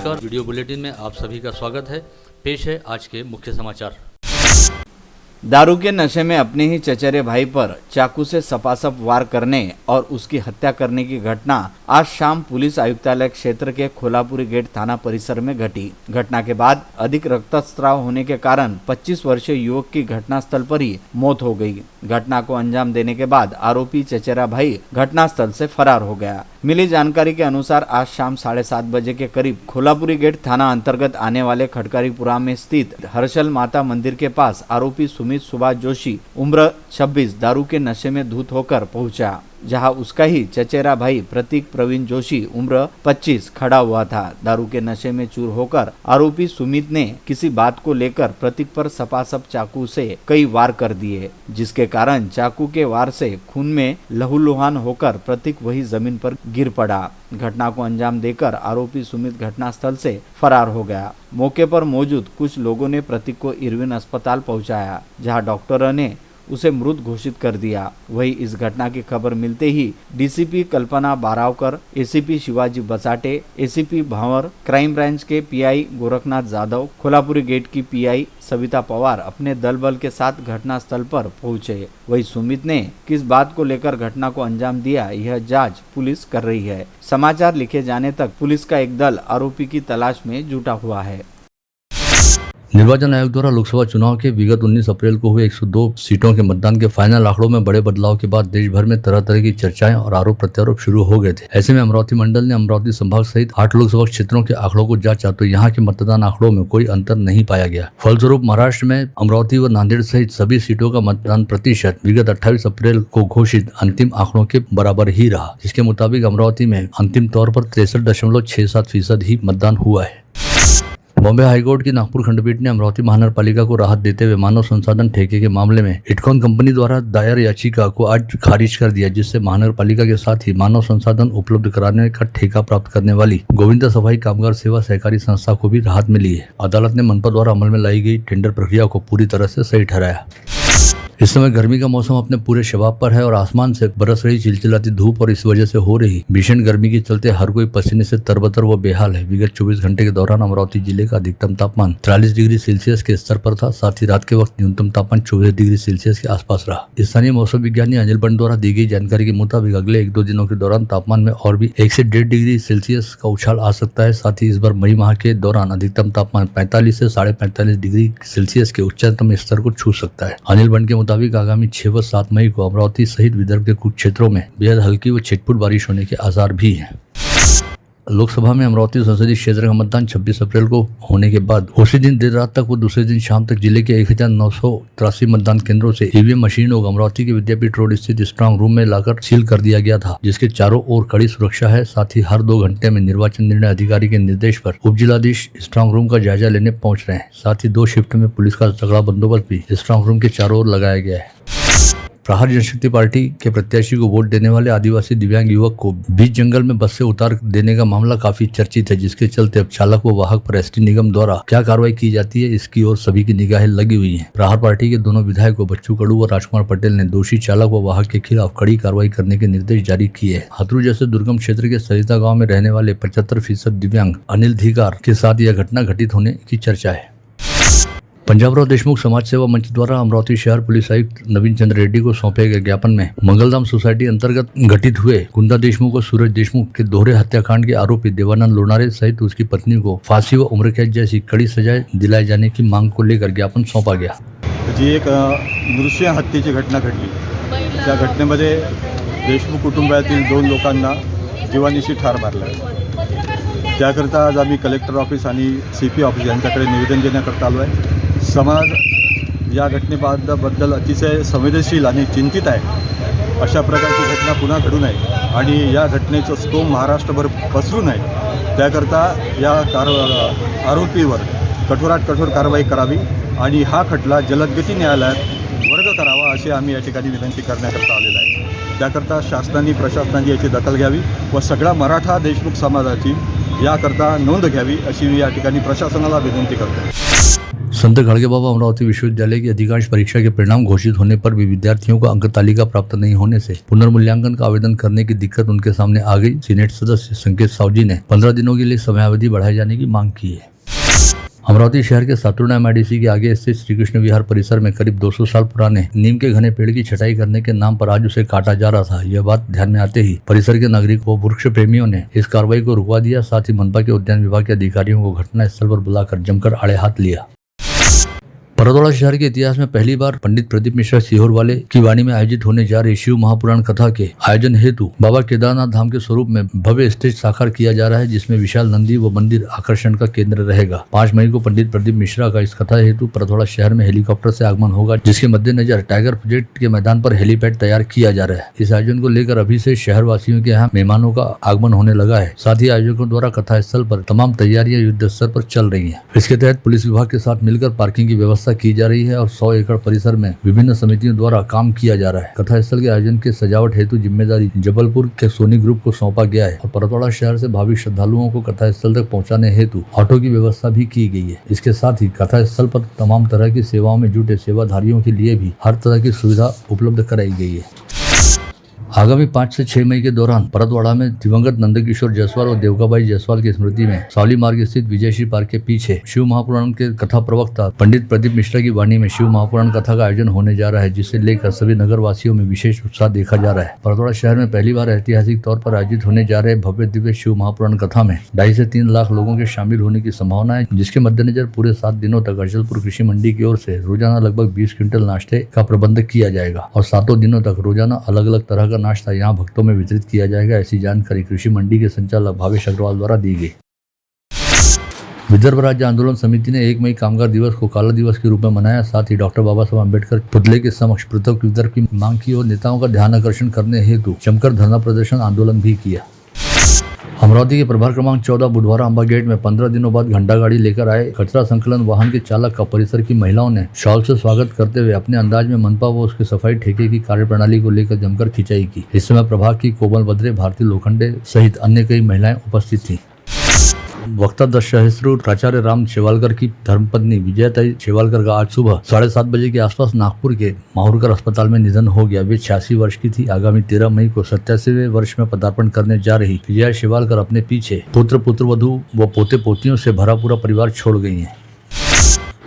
नमस्कार, video bulletin में आप सभी का स्वागत है। पेश है आज के मुख्य समाचार। दारू के नशे में अपने ही चचेरे भाई पर चाकू से सपासप वार करने और उसकी हत्या करने की घटना आज शाम पुलिस आयुक्तालय क्षेत्र के खोलापुरी गेट थाना परिसर में घटी। घटना के बाद अधिक रक्तस्राव होने के कारण 25 वर्षीय युवक की घटनास्थल पर ही मौत हो गई। घटना को अंजाम देने के बाद आरोपी चचेरा भाई घटनास्थल से फरार हो गया। मिली जानकारी के अनुसार आज शाम 7:30 बजे के करीब खोलापुरी गेट थाना अंतर्गत आने वाले खटकारीपुरा में स्थित हर्षल माता मंदिर के पास आरोपी सुमित सुभाष जोशी उम्र 26 दारू के नशे में धुत होकर पहुंचा, जहां उसका ही चचेरा भाई प्रतीक प्रवीण जोशी उम्र 25 खड़ा हुआ था। दारू के नशे में चूर होकर आरोपी सुमित ने किसी बात को लेकर प्रतीक पर सपासप चाकू से कई वार कर दिए, जिसके कारण चाकू के वार से खून में लहूलुहान होकर प्रतीक वही जमीन पर गिर पड़ा। घटना को अंजाम देकर आरोपी सुमित घटनास्थल से फरार हो गया। मौके पर मौजूद कुछ लोगों ने प्रतीक को इरविन अस्पताल पहुंचाया, जहां डॉक्टरों ने उसे मृत घोषित कर दिया। वही इस घटना की खबर मिलते ही डीसीपी कल्पना बारावकर, एसीपी शिवाजी बसाटे, एसीपी भावर, क्राइम ब्रांच के पीआई गोरखनाथ जाधव, खोलापुरी गेट की पीआई सविता पवार अपने दल बल के साथ घटनास्थल पर पहुंचे। वही सुमित ने किस बात को लेकर घटना को अंजाम दिया, यह जांच पुलिस कर रही है। समाचार लिखे जाने तक पुलिस का एक दल आरोपी की तलाश में जुटा हुआ है। निर्वाचन आयोग द्वारा लोकसभा चुनाव के विगत 19 अप्रैल को हुए 102 सीटों के मतदान के फाइनल आंकड़ों में बड़े बदलाव के बाद देश भर में तरह तरह की चर्चाएं और आरोप प्रत्यारोप शुरू हो गए थे। ऐसे में अमरावती मंडल ने अमरावती संभाग सहित 8 लोकसभा क्षेत्रों के आंकड़ों को जांचा तो यहाँ के मतदान आंकड़ों में कोई अंतर नहीं पाया गया। फलस्वरूप महाराष्ट्र में अमरावती व नांदेड़ सहित सभी सीटों का मतदान प्रतिशत विगत 28 अप्रैल को घोषित अंतिम आंकड़ों के बराबर ही रहा, जिसके मुताबिक अमरावती में अंतिम तौर पर 63.67% ही मतदान हुआ है। बॉम्बे हाईकोर्ट की नागपुर खंडपीठ ने अमरावती महानगरपालिका को राहत देते हुए मानव संसाधन ठेके के मामले में इटकॉन कंपनी द्वारा दायर याचिका को आज खारिज कर दिया, जिससे महानगरपालिका के साथ ही मानव संसाधन उपलब्ध कराने का ठेका प्राप्त करने वाली गोविंदा सफाई कामगार सेवा सहकारी संस्था को भी राहत मिली है। अदालत ने मनपा द्वारा अमल में लाई गई टेंडर प्रक्रिया को पूरी तरह से सही ठहराया। इस समय गर्मी का मौसम अपने पूरे शबाब पर है और आसमान से बरस रही चिलचिलाती धूप और इस वजह से हो रही भीषण गर्मी के चलते हर कोई पसीने से तरबतर व बेहाल है। विगत 24 घंटे के दौरान अमरावती जिले का अधिकतम तापमान 43 डिग्री सेल्सियस के स्तर पर था। साथ ही रात के वक्त न्यूनतम तापमान 24 डिग्री सेल्सियस के आसपास रहा। स्थानीय मौसम विज्ञानी अनिल बंड द्वारा दी गई जानकारी के मुताबिक अगले 1-2 दिनों के दौरान तापमान में और भी 1 से 1.5 डिग्री सेल्सियस का उछाल आ सकता है। साथ ही इस बार मई माह के दौरान अधिकतम तापमान 45 से 45.5 डिग्री सेल्सियस के उच्चतम स्तर को छू सकता है। अनिल बंड के मुताबिक आगामी 6 व 7 मई को अमरावती सहित विदर्भ के कुछ क्षेत्रों में बेहद हल्की व छिटपुट बारिश होने के आसार भी हैं। लोकसभा में अमरावती संसदीय क्षेत्र का मतदान 26 अप्रैल को होने के बाद उसी दिन देर रात तक व दूसरे दिन शाम तक जिले के 1983 मतदान केंद्रों से ईवीएम मशीनों को अमरावती के विद्यापीठ रोड स्थित स्ट्रांग रूम में लाकर सील कर दिया गया था, जिसके चारों ओर कड़ी सुरक्षा है। साथ ही हर 2 घंटे में निर्वाचन निर्णय अधिकारी के निर्देश पर उप जिलाधीश स्ट्रांग रूम का जायजा लेने पहुंच रहे हैं। साथ ही 2 शिफ्ट में पुलिस का तगड़ा बंदोबस्त भी स्ट्रांग रूम के चारों ओर लगाया गया है। प्रहार जनशक्ति पार्टी के प्रत्याशी को वोट देने वाले आदिवासी दिव्यांग युवक को बीच जंगल में बस से उतार देने का मामला काफी चर्चित है, जिसके चलते अब चालक व वाहक पर एसटी निगम द्वारा क्या कार्रवाई की जाती है, इसकी ओर सभी की निगाहें लगी हुई हैं। प्रहार पार्टी के दोनों विधायकों बच्चू कडू व राजकुमार पटेल ने दोषी चालक व वाहक के खिलाफ कड़ी कार्रवाई करने के निर्देश जारी किए हैं। हथरू जैसे दुर्गम क्षेत्र के सरिता गाँव में रहने वाले 75% दिव्यांग अनिल धिकार के साथ यह घटना घटित होने की चर्चा है। पंजाबराव देशमुख समाज सेवा मंच द्वारा अमरावती शहर पुलिस आयुक्त नवीन चंद्र रेड्डी को सौंपे गए ज्ञापन में मंगलधाम सोसाइटी अंतर्गत घटित हुए कुंदा देशमुख और सूरज देशमुख के दोहरे हत्याकांड के आरोपी देवानंद लोनारे सहित उसकी पत्नी को फांसी व उम्र कैद जैसी कड़ी सजाएं दिलाए जाने की मांग को लेकर ज्ञापन सौंपा गया। जी एक नृशंस हत्येची घटना घडली। त्या घटनेमध्ये देशमुख कुटुंबातील 2 लोकांना जीवानिशी ठार मारलं आहे। त्याकरता आज आम्ही कलेक्टर ऑफिस आणि CP ऑफिस यांच्याकडे निवेदन देण्याकरता आलो आहे। समाज या घटनेबद्दल अतिशय संवेदनशील आणि चिंतित आहे। अशा प्रकारची घटना पुन्हा घडू नये आणि या घटनेचं स्तोम महाराष्ट्रभर पसरू नये, त्याकरता या आरोपीवर कठोरात कठोर कारवाई करावी आणि हा खटला जलदगती न्यायालयात वर्ग करावा अशी आम्ही या ठिकाणी विनंती करण्याकरता आलेलो आहे। त्याकरता शासनाने प्रशासनाने याची दखल घ्यावी व सगळ्या मराठा देशमुख समाजाची याकरता नोंद घ्यावी अशी मी या ठिकाणी प्रशासनाला विनंती करतो। संत गाडगे बाबा अमरावती विश्वविद्यालय की अधिकांश परीक्षा के परिणाम घोषित होने पर भी विद्यार्थियों को अंक तालिका प्राप्त नहीं होने से पुनर्मूल्यांकन का आवेदन करने की दिक्कत उनके सामने आ गई। सीनेट सदस्य संकेत सावजी ने 15 दिनों के लिए समयावधि बढ़ाए जाने की मांग की है। अमरावती शहर के सातुर्णा MIDC के आगे स्थित श्री कृष्ण विहार परिसर में करीब 200 साल पुराने नीम के घने पेड़ की छटाई करने के नाम पर आज उसे काटा जा रहा था। यह बात ध्यान में आते ही परिसर के नागरिकों व वृक्ष प्रेमियों ने इस कार्रवाई को रुकवा दिया। साथ ही मनपा के उद्यान विभाग के अधिकारियों को घटना स्थल पर बुलाकर जमकर आड़े हाथ लिया। परतवाड़ा शहर के इतिहास में पहली बार पंडित प्रदीप मिश्रा सीहोर वाले की वाणी में आयोजित होने जा रही शिव महापुराण कथा के आयोजन हेतु बाबा केदारनाथ धाम के स्वरूप में भव्य स्टेज साकार किया जा रहा है, जिसमें विशाल नंदी व मंदिर आकर्षण का केंद्र रहेगा। 5 मई को पंडित प्रदीप मिश्रा का इस कथा हेतु परतवाड़ा शहर में हेलीकॉप्टर से आगमन होगा, जिसके मद्देनजर टाइगर प्रोजेक्ट के मैदान पर हेलीपैड तैयार किया जा रहा है। इस आयोजन को लेकर अभी से शहर वासियों के यहाँ मेहमानों का आगमन होने लगा है। साथ ही आयोजकों द्वारा कथा स्थल पर तमाम तैयारियां युद्ध स्तर पर चल रही है। इसके तहत पुलिस विभाग के साथ मिलकर पार्किंग की व्यवस्था की जा रही है और 100 एकड़ परिसर में विभिन्न समितियों द्वारा काम किया जा रहा है। कथा स्थल के आयोजन के सजावट हेतु जिम्मेदारी जबलपुर के सोनी ग्रुप को सौंपा गया है और परतवाड़ा शहर से भावी श्रद्धालुओं को कथा स्थल तक पहुंचाने हेतु ऑटो की व्यवस्था भी की गई है। इसके साथ ही कथा स्थल पर तमाम तरह की सेवाओं में जुटे सेवाधारियों के लिए भी हर तरह की सुविधा उपलब्ध कराई गई है। आगामी 5 से 6 मई के दौरान परतवाड़ा में दिवंगत नंदकिशोर जायसवाल और देवकाबाई जायसवाल की स्मृति में सावली मार्ग स्थित विजयश्री पार्क के पीछे शिव महापुराण के कथा प्रवक्ता पंडित प्रदीप मिश्रा की वाणी में शिव महापुराण कथा का आयोजन होने जा रहा है, जिसे लेकर सभी नगर वासियों में विशेष उत्साह देखा जा रहा है। परतवाड़ा शहर में पहली बार ऐतिहासिक तौर पर आयोजित होने जा रहे भव्य दिव्य शिव महापुराण कथा में 2.5 से 3 लाख लोगों के शामिल होने की संभावना है, जिसके मद्देनजर पूरे 7 दिनों तक अचलपुर कृषि मंडी की ओर से रोजाना लगभग 20 क्विंटल नाश्ते का प्रबंध किया जाएगा और 7 दिनों तक रोजाना अलग अलग तरह का नाश्ता यहाँ भक्तों में वितरित किया जाएगा। ऐसी जानकारी कृषि मंडी के संचालक भावेश अग्रवाल द्वारा दी गई। विदर्भ राज्य आंदोलन समिति ने 1 मई कामगार दिवस को काला दिवस के रूप में मनाया। साथ ही डॉक्टर बाबा साहब अम्बेडकर पुतले के समक्ष पृथक विदर्भ की मांग की और नेताओं का ध्यान आकर्षण करने हेतु जमकर धरना प्रदर्शन आंदोलन भी किया। अमरावती के प्रभाग क्रमांक 14 बुधवारा अम्बा गेट में 15 दिनों बाद घंटा गाड़ी लेकर आए कचरा संकलन वाहन के चालक का परिसर की महिलाओं ने शॉल से स्वागत करते हुए अपने अंदाज में मनपा व उसके सफाई ठेके की कार्यप्रणाली को लेकर जमकर खिंचाई की। इस समय प्रभाग की कोमल बद्रे, भारती लोखंडे सहित अन्य कई महिलाएं उपस्थित थी। वक्ता दशहस्त्रु प्राचार्य राम शेवालकर की धर्मपत्नी विजयाताई शेवालकर का आज सुबह 7:30 बजे के आसपास नागपुर के माहुरकर अस्पताल में निधन हो गया। वे 86 वर्ष की थी। आगामी 13 मई को 87वें वर्ष में पदार्पण करने जा रही विजया शेवालकर अपने पीछे पुत्र पुत्रवधू व पोते पोतियों से भरा पूरा परिवार छोड़ गई हैं।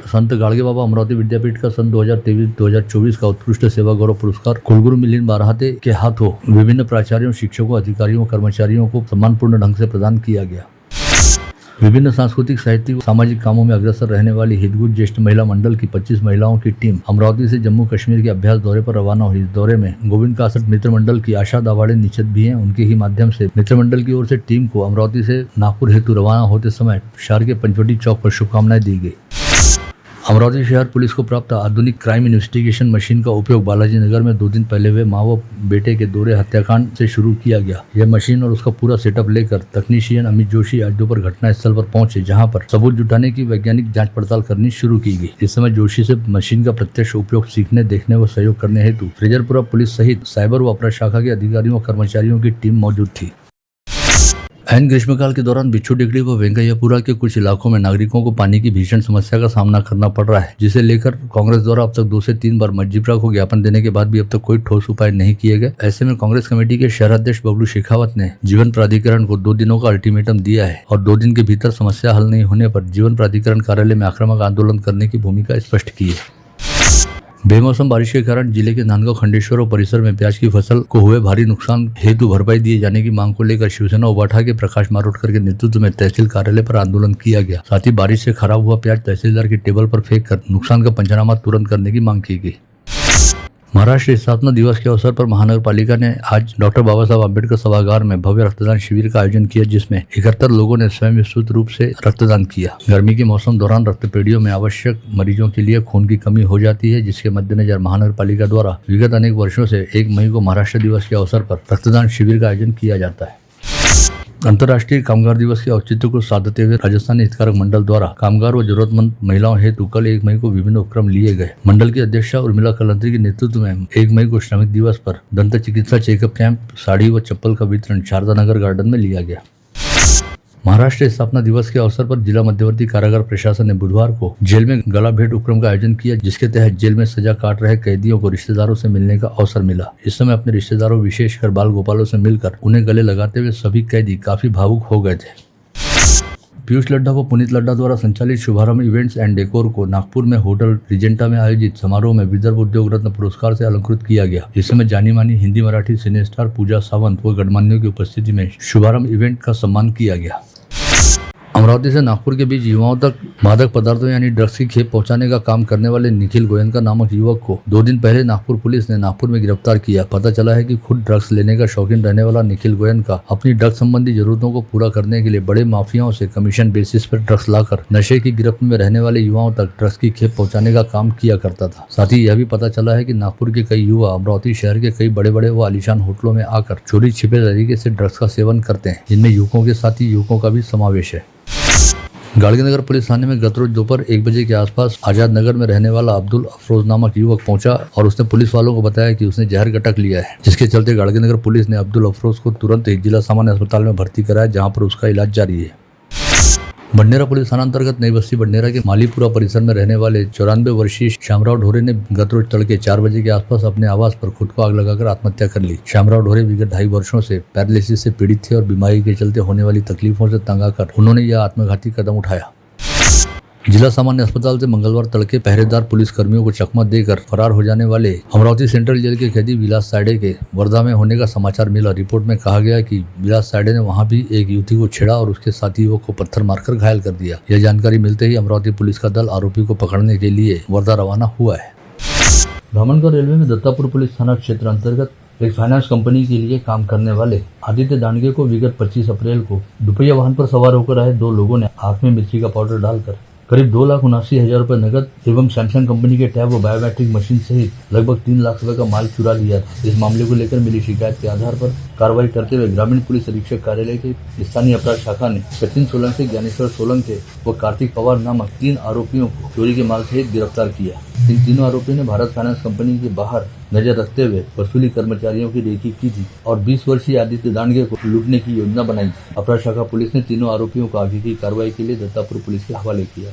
संत गाडगे बाबा अमरावती विद्यापीठ का सन 2023-2024 का उत्कृष्ट सेवा गौरव पुरस्कार कुलगुरु मिलिंद बारहाते के हाथों विभिन्न प्राचार्यों, शिक्षकों, अधिकारियों, कर्मचारियों को सम्मानपूर्ण ढंग से प्रदान किया गया। विभिन्न सांस्कृतिक, साहित्यिक, सामाजिक कामों में अग्रसर रहने वाली हितगुज ज्येष्ठ महिला मंडल की 25 महिलाओं की टीम अमरावती से जम्मू कश्मीर के अभ्यास दौरे पर रवाना हुई। इस दौरे में गोविंद कासट मित्र मंडल की आशा दावाड़े निश्चित भी हैं। उनके ही माध्यम से मित्र मंडल की ओर से टीम को अमरावती से नागपुर हेतु रवाना होते समय शहर के पंचवटी चौक पर शुभकामनाएं दी गई। अमरावती शहर पुलिस को प्राप्त आधुनिक क्राइम इन्वेस्टिगेशन मशीन का उपयोग बालाजी नगर में 2 दिन पहले हुए माँ व बेटे के दोहरे हत्याकांड से शुरू किया गया। यह मशीन और उसका पूरा सेटअप लेकर तकनीशियन अमित जोशी आज दोपहर घटना स्थल पर पहुंचे, जहां पर सबूत जुटाने की वैज्ञानिक जांच पड़ताल करनी शुरू की गई। इस समय जोशी से मशीन का प्रत्यक्ष उपयोग सीखने, देखने व सहयोग करने हेतु फ्रेजरपुरा पुलिस सहित साइबर व अपराध शाखा के अधिकारियों व कर्मचारियों की टीम मौजूद थी। एन ग्रीष्मकाल के दौरान बिच्छू डिगड़ी व वेंकैयापुरा के कुछ इलाकों में नागरिकों को पानी की भीषण समस्या का सामना करना पड़ रहा है, जिसे लेकर कांग्रेस द्वारा अब तक 2 से 3 बार मजिप्रा को ज्ञापन देने के बाद भी अब तक कोई ठोस उपाय नहीं किए गए। ऐसे में कांग्रेस कमेटी के शहराध्यक्ष बबलू शेखावत ने जीवन प्राधिकरण को 2 दिनों का अल्टीमेटम दिया है और 2 दिन के भीतर समस्या हल नहीं होने पर जीवन प्राधिकरण कार्यालय में आक्रामक आंदोलन करने की भूमिका स्पष्ट की है। बेमौसम बारिश के कारण जिले के नांदगांव, खंडेश्वर और परिसर में प्याज की फसल को हुए भारी नुकसान हेतु भरपाई दिए जाने की मांग को लेकर शिवसेना उबाठा के प्रकाश मारोटकर के नेतृत्व में तहसील कार्यालय पर आंदोलन किया गया। साथ ही बारिश से खराब हुआ प्याज तहसीलदार की टेबल पर फेंक कर नुकसान का पंचनामा तुरंत करने की मांग की गई। महाराष्ट्र स्थापना दिवस के अवसर पर महानगर पालिका ने आज डॉक्टर बाबा साहब अम्बेडकर सभागार में भव्य रक्तदान शिविर का आयोजन किया, जिसमें 71 लोगों ने स्वयं विस्तृत रूप से रक्तदान किया। गर्मी के मौसम दौरान रक्तपेढ़ियों में आवश्यक मरीजों के लिए खून की कमी हो जाती है, जिसके मद्देनजर महानगर पालिका द्वारा विगत अनेक वर्षों से 1 मई को महाराष्ट्र दिवस के अवसर पर रक्तदान शिविर का आयोजन किया जाता है। अंतर्राष्ट्रीय कामगार दिवस के औचित्य को साधते हुए राजस्थानी हितकारक मंडल द्वारा कामगार व जरूरतमंद महिलाओं हेतु कल 1 मई को विभिन्न उपक्रम लिए गए। मंडल की अध्यक्षा उर्मिला कलंत्री के नेतृत्व में 1 मई को श्रमिक दिवस पर दंत चिकित्सा चेकअप कैंप, साड़ी व चप्पल का वितरण शारदा नगर गार्डन में लिया गया। महाराष्ट्र स्थापना दिवस के अवसर पर जिला मध्यवर्ती कारागार प्रशासन ने बुधवार को जेल में गला भेंट उपक्रम का आयोजन किया, जिसके तहत जेल में सजा काट रहे कैदियों को रिश्तेदारों से मिलने का अवसर मिला। इस समय अपने रिश्तेदारों विशेषकर बाल गोपालों से मिलकर उन्हें गले लगाते हुए सभी कैदी काफी भावुक हो गए थे। पीयूष लड्ढा व पुनीत लड्ढा द्वारा संचालित शुभारंभ इवेंट्स एंड डेकोर को नागपुर में होटल रिजेंटा में आयोजित समारोह में विदर्भ उद्योग रत्न पुरस्कार से अलंकृत किया गया। इस समय जानी मानी हिंदी मराठी सिने स्टार पूजा सावंत व गणमान्यों की उपस्थिति में शुभारंभ इवेंट का सम्मान किया गया। अमरावती से नागपुर के बीच युवाओं तक मादक पदार्थों यानी ड्रग्स की खेप पहुंचाने का काम करने वाले निखिल गोयनका नामक युवक को 2 दिन पहले नागपुर पुलिस ने नागपुर में गिरफ्तार किया। पता चला है कि खुद ड्रग्स लेने का शौकीन रहने वाला निखिल गोयनका अपनी ड्रग्स संबंधी जरूरतों को पूरा करने के लिए बड़े माफियाओं से कमीशन बेसिस पर ड्रग्स लाकर नशे की गिरफ्त में रहने वाले युवाओं तक ड्रग्स की खेप पहुँचाने का काम किया करता था। साथ ही यह भी पता चला है कि नागपुर के कई युवा अमरावती शहर के कई बड़े बड़े व आलीशान होटलों में आकर चोरी छिपे तरीके से ड्रग्स का सेवन करते हैं, जिनमें युवकों के साथ ही युवकों का भी समावेश है। गाड़गीनगर पुलिस थाने में गत रोज दोपहर 1 बजे के आसपास आजाद नगर में रहने वाला अब्दुल अफरोज नामक युवक पहुंचा और उसने पुलिस वालों को बताया कि उसने जहर गटक लिया है, जिसके चलते गाड़गीनगर पुलिस ने अब्दुल अफरोज को तुरंत ही जिला सामान्य अस्पताल में भर्ती कराया, जहां पर उसका इलाज जारी है। बडनेरा पुलिस थाना अंतर्गत नई बस्ती बडनेरा के मालीपुरा परिसर में रहने वाले 94 वर्षीय श्यामराव ढोरे ने गत रोज तड़के 4 बजे के आसपास अपने आवास पर खुद को आग लगाकर आत्महत्या कर ली। श्यामराव ढोरे विगत 2.5 वर्षों से पैरालिसिस से पीड़ित थे और बीमारी के चलते होने वाली तकलीफों से तंग आकर उन्होंने यह आत्मघाती कदम उठाया। जिला सामान्य अस्पताल से मंगलवार तड़के पहरेदार पुलिस कर्मियों को चकमा देकर फरार हो जाने वाले अमरावती सेंट्रल जेल के कैदी विलास साइडे के वर्धा में होने का समाचार मिला। रिपोर्ट में कहा गया कि विलास साइडे ने वहां भी एक युवती को छेड़ा और उसके साथी युवक को पत्थर मारकर घायल कर दिया। यह जानकारी मिलते ही अमरावती पुलिस का दल आरोपी को पकड़ने के लिए वर्धा रवाना हुआ है। ब्राह्मणगढ़ रेलवे में दत्तापुर पुलिस थाना क्षेत्र अंतर्गत एक फाइनेंस कंपनी के लिए काम करने वाले आदित्य दांडगे को विगत 25 अप्रैल को दुपहिया वाहन पर सवार होकर आए 2 लोगों ने आंख में मिर्ची का पाउडर डालकर करीब 2,79,000 रुपए नकद एवं सैमसंग कंपनी के टैब व बायोमेट्रिक मशीन सहित लगभग 3 लाख रुपए का माल चुरा लिया था। इस मामले को लेकर मिली शिकायत के आधार पर कार्रवाई करते हुए ग्रामीण पुलिस अधीक्षक कार्यालय के स्थानीय अपराध शाखा ने सचिन सोलंकी, ज्ञानेश्वर सोलंकी व कार्तिक पवार नामक 3 आरोपियों को चोरी के माल सहित गिरफ्तार किया। इन तीनों आरोपियों ने भारत फाइनेंस कंपनी के बाहर नजर रखते हुए वसूली कर्मचारियों की रेकी की थी और 20 वर्षीय आदित्य दांडगे को लूटने की योजना बनाई थी। अपराध शाखा पुलिस ने तीनों आरोपियों को आगे की कार्रवाई के लिए दत्तापुर पुलिस के हवाले किया।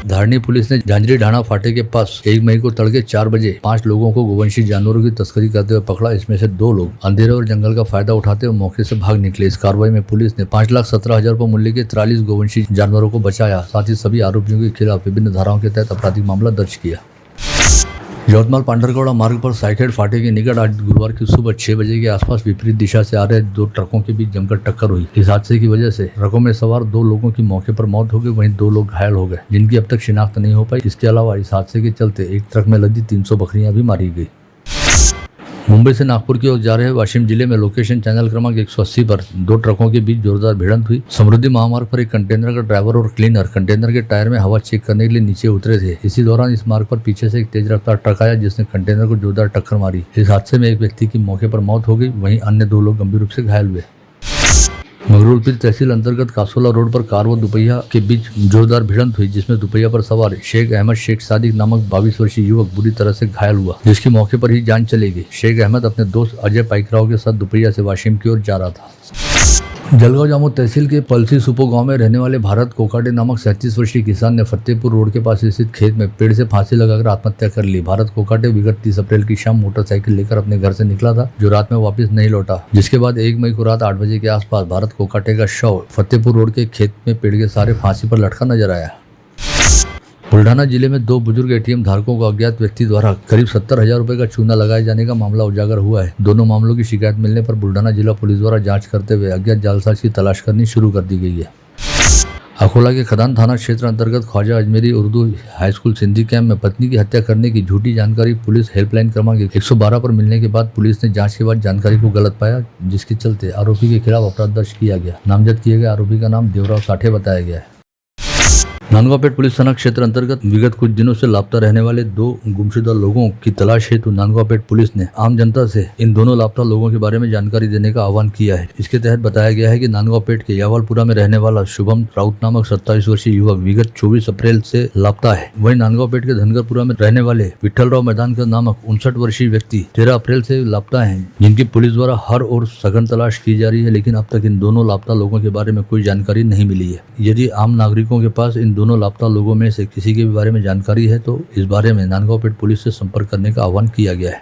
धारनी पुलिस ने झांझरी ढाणा फाटे के पास 1 मई को तड़के 4 बजे 5 लोगों को गोवंशी जानवरों की तस्करी करते हुए पकड़ा। इसमें से 2 लोग अंधेरे और जंगल का फायदा उठाते हुए मौके से भाग निकले। इस कार्रवाई में पुलिस ने 5,17,000 रुपए मूल्य के 43 गोवंशी जानवरों को बचाया। साथ ही सभी आरोपियों के खिलाफ विभिन्न धाराओं के तहत आपराधिक मामला दर्ज किया। यवतमाल पांडरकौड़ा मार्ग पर साइखेड फाटे के निकट आज गुरुवार की सुबह 6 बजे के आसपास विपरीत दिशा से आ रहे 2 ट्रकों के बीच जमकर टक्कर हुई। इस हादसे की वजह से ट्रकों में सवार 2 लोगों की मौके पर मौत हो गई, वहीं 2 लोग घायल हो गए, जिनकी अब तक शिनाख्त नहीं हो पाई। इसके अलावा इस हादसे के चलते एक ट्रक में लदी 300 बकरियां भी मारी गई। मुंबई से नागपुर की ओर जा रहे वाशिम जिले में लोकेशन चैनल क्रमांक 180 पर 2 ट्रकों के बीच जोरदार भिड़ंत हुई। समृद्धि महामार्ग पर एक कंटेनर का ड्राइवर और क्लीनर कंटेनर के टायर में हवा चेक करने के लिए नीचे उतरे थे। इसी दौरान इस मार्ग पर पीछे से एक तेज रफ्तार ट्रक आया, जिसने कंटेनर को जोरदार टक्कर मारी। इस हादसे में एक व्यक्ति की मौके पर मौत हो गई, वहीं अन्य 2 लोग गंभीर रूप से घायल हुए। मंगरूलपीर तहसील अंतर्गत कासोला रोड पर कार व दुपहिया के बीच जोरदार भिड़ंत हुई, जिसमें दुपहिया पर सवार शेख अहमद शेख सादिक नामक 22 वर्षीय युवक बुरी तरह से घायल हुआ, जिसकी मौके पर ही जान चली गई। शेख अहमद अपने दोस्त अजय पाइकराव के साथ दुपहिया से वाशिम की ओर जा रहा था। जलगांव जामोद तहसील के पलसी सुपो गांव में रहने वाले भारत कोकाटे नामक 37 वर्षीय किसान ने फतेहपुर रोड के पास स्थित खेत में पेड़ से फांसी लगाकर आत्महत्या कर ली। भारत कोकाटे विगत 30 अप्रैल की शाम मोटरसाइकिल लेकर अपने घर से निकला था, जो रात में वापस नहीं लौटा, जिसके बाद 1 मई को रात 8 बजे के आसपास भारत कोकाटे का शव फतेहपुर रोड के खेत में पेड़ के सहारे फांसी पर लटका नजर आया। बुल्ढाना जिले में 2 बुजुर्ग एटीएम धारकों को अज्ञात व्यक्ति द्वारा करीब 70,000 रुपए का चूना लगाए जाने का मामला उजागर हुआ है। दोनों मामलों की शिकायत मिलने पर बुल्ढाना जिला पुलिस द्वारा जांच करते हुए अज्ञात जालसाज की तलाश करनी शुरू कर दी गई है। अकोला के खदान थाना क्षेत्र अंतर्गत Khwaja Ajmeri Urdu high school Sindhi camp में पत्नी की हत्या करने की झूठी जानकारी पुलिस हेल्पलाइन क्रमांक 112 पर मिलने के बाद पुलिस ने जांच के बाद जानकारी को गलत पाया, जिसके चलते आरोपी के खिलाफ अपराध दर्ज किया गया। नामजद किए गए आरोपी का नाम देवराव साठे बताया गया है। नांदगांवपेट पुलिस थाना क्षेत्र अंतर्गत विगत कुछ दिनों से लापता रहने वाले 2 गुमशुदा लोगों की तलाश हेतु नांदगांवपेट पुलिस ने आम जनता से इन दोनों लापता लोगों के बारे में जानकारी देने का आह्वान किया है। इसके तहत बताया गया है कि नांदगांवपेट के यावलपुरा में रहने वाला शुभम राउत नामक 27 वर्षीय युवक विगत 24 अप्रैल से लापता है। वहीं नांदगांवपेट के धनगरपुरा में रहने वाले विठलराव मैदानकर नामक 59 वर्षीय व्यक्ति 13 अप्रैल से लापता है, जिनकी पुलिस द्वारा हर ओर सघन तलाश की जा रही है, लेकिन अब तक इन दोनों लापता लोगों के बारे में कोई जानकारी नहीं मिली है। यदि आम नागरिकों के पास इन दोनों लापता लोगों में से किसी के भी बारे में जानकारी है तो इस बारे में नांदगांवपेट पुलिस से संपर्क करने का आह्वान किया गया है।